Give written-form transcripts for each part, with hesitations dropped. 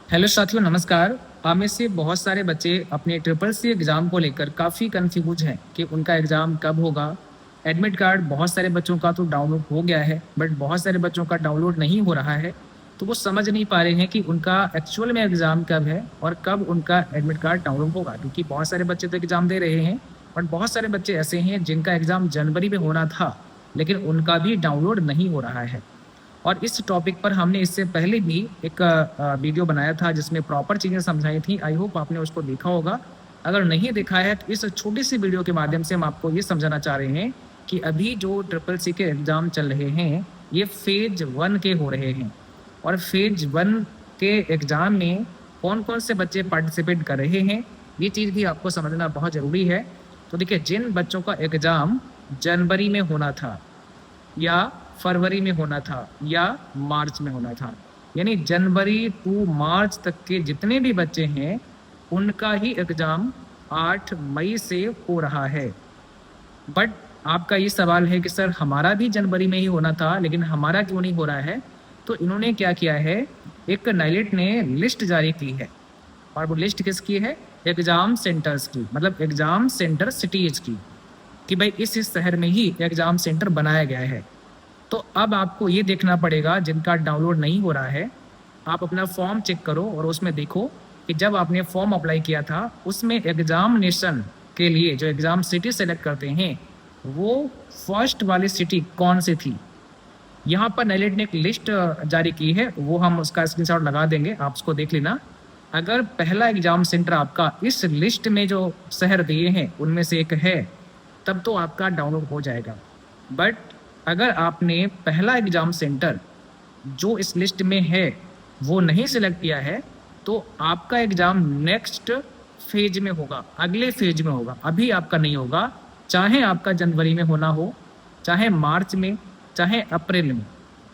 Hello साथियों, नमस्कार। आप में से बहुत सारे बच्चे अपने ट्रिपल सी एग्ज़ाम को लेकर काफ़ी कन्फ्यूज हैं कि उनका एग्ज़ाम कब होगा। एडमिट कार्ड बहुत सारे बच्चों का तो डाउनलोड हो गया है, बट बहुत सारे बच्चों का डाउनलोड नहीं हो रहा है। तो वो समझ नहीं पा रहे हैं कि उनका एक्चुअल में एग्ज़ाम कब है और कब उनका एडमिट कार्ड डाउनलोड होगा, क्योंकि बहुत सारे बच्चे तो एग्ज़ाम दे रहे हैं, बट बहुत सारे बच्चे ऐसे हैं जिनका एग्ज़ाम जनवरी में होना था, लेकिन उनका भी डाउनलोड नहीं हो रहा है। और इस टॉपिक पर हमने इससे पहले भी एक वीडियो बनाया था जिसमें प्रॉपर चीज़ें समझाई थी। आई होप आपने उसको देखा होगा। अगर नहीं देखा है तो इस छोटी सी वीडियो के माध्यम से हम आपको ये समझाना चाह रहे हैं कि अभी जो ट्रिपल सी के एग्ज़ाम चल रहे हैं, ये फेज 1 के हो रहे हैं। और फेज 1 के एग्ज़ाम में कौन कौन से बच्चे पार्टिसिपेट कर रहे हैं, ये चीज़ भी आपको समझना बहुत ज़रूरी है। तो देखिए, जिन बच्चों का एग्ज़ाम जनवरी में होना था या फरवरी में होना था या मार्च में होना था, यानी जनवरी टू मार्च तक के जितने भी बच्चे हैं, उनका ही एग्ज़ाम 8 मई से हो रहा है। बट आपका ये सवाल है कि सर हमारा भी जनवरी में ही होना था, लेकिन हमारा क्यों नहीं हो रहा है? तो इन्होंने क्या किया है, एक नाइलेट ने लिस्ट जारी की है। और वो लिस्ट किसकी है? एग्ज़ाम सेंटर्स की, मतलब एग्ज़ाम सेंटर सिटीज़ की, कि भाई इस शहर में ही एग्ज़ाम सेंटर बनाया गया है। तो अब आपको ये देखना पड़ेगा, जिनका डाउनलोड नहीं हो रहा है, आप अपना फॉर्म चेक करो और उसमें देखो कि जब आपने फॉर्म अप्लाई किया था उसमें एग्जामिनेशन के लिए जो एग्ज़ाम सिटी सेलेक्ट करते हैं, वो फर्स्ट वाली सिटी कौन सी थी। यहाँ पर नेलेट ने एक लिस्ट जारी की है, वो हम उसका स्क्रीनशॉट लगा देंगे, आप उसको देख लेना। अगर पहला एग्ज़ाम सेंटर आपका इस लिस्ट में जो शहर दिए हैं उनमें से एक है, तब तो आपका डाउनलोड हो जाएगा। बट अगर आपने पहला एग्ज़ाम सेंटर जो इस लिस्ट में है वो नहीं सिलेक्ट किया है, तो आपका एग्ज़ाम नेक्स्ट फेज में होगा, अगले फेज में होगा, अभी आपका नहीं होगा। चाहे आपका जनवरी में होना हो, चाहे मार्च में, चाहे अप्रैल में,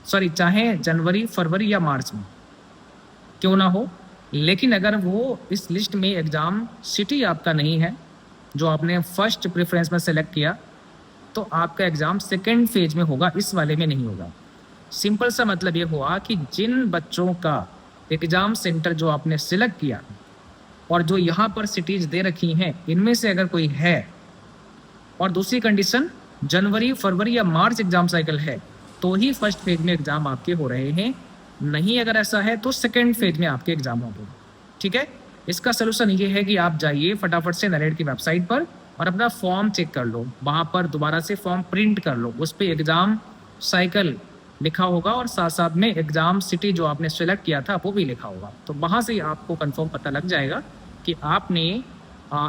सॉरी चाहे जनवरी फरवरी या मार्च में क्यों ना हो, लेकिन अगर वो इस लिस्ट में एग्ज़ाम सिटी आपका नहीं है जो आपने फर्स्ट प्रेफरेंस में सेलेक्ट किया, तो आपका एग्ज़ाम सेकेंड फेज में होगा, इस वाले में नहीं होगा। सिंपल सा मतलब ये हुआ कि जिन बच्चों का एग्ज़ाम सेंटर जो आपने सिलेक्ट किया और जो यहाँ पर सिटीज़ दे रखी हैं, इनमें से अगर कोई है, और दूसरी कंडीशन जनवरी फरवरी या मार्च एग्ज़ाम साइकिल है, तो ही फर्स्ट फेज में एग्ज़ाम आपके हो रहे हैं। नहीं अगर ऐसा है तो सेकेंड फेज में आपके एग्ज़ाम होंगे। ठीक है, इसका सोल्यूशन ये है कि आप जाइए फटाफट से नरेट की वेबसाइट पर और अपना फॉर्म चेक कर लो, वहाँ पर दोबारा से फॉर्म प्रिंट कर लो, उस पर एग्ज़ाम साइकिल लिखा होगा और साथ साथ में एग्ज़ाम सिटी जो आपने सेलेक्ट किया था वो भी लिखा होगा। तो वहाँ से आपको कंफर्म पता लग जाएगा कि आपने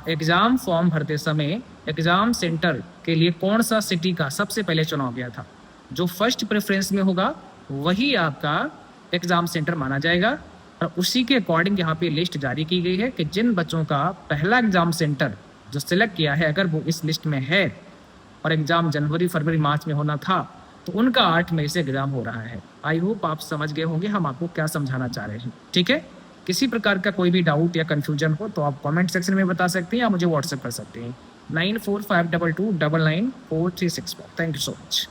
एग्ज़ाम फॉर्म भरते समय एग्ज़ाम सेंटर के लिए कौन सा सिटी का सबसे पहले चुनाव किया था। जो फर्स्ट प्रेफरेंस में होगा वही आपका एग्ज़ाम सेंटर माना जाएगा। और उसी के अकॉर्डिंग यहाँ पे लिस्ट जारी की गई है कि जिन बच्चों का पहला एग्ज़ाम सेंटर जो सिलेक्ट किया है, अगर वो इस लिस्ट में है और एग्ज़ाम जनवरी फरवरी मार्च में होना था, तो उनका 8 मई से एग्ज़ाम हो रहा है। आई होप आप समझ गए होंगे हम आपको क्या समझाना चाह रहे हैं। ठीक है, किसी प्रकार का कोई भी डाउट या कन्फ्यूजन हो तो आप कमेंट सेक्शन में बता सकते हैं या मुझे व्हाट्सएप कर सकते हैं 9452299436 पर। Thank you so much.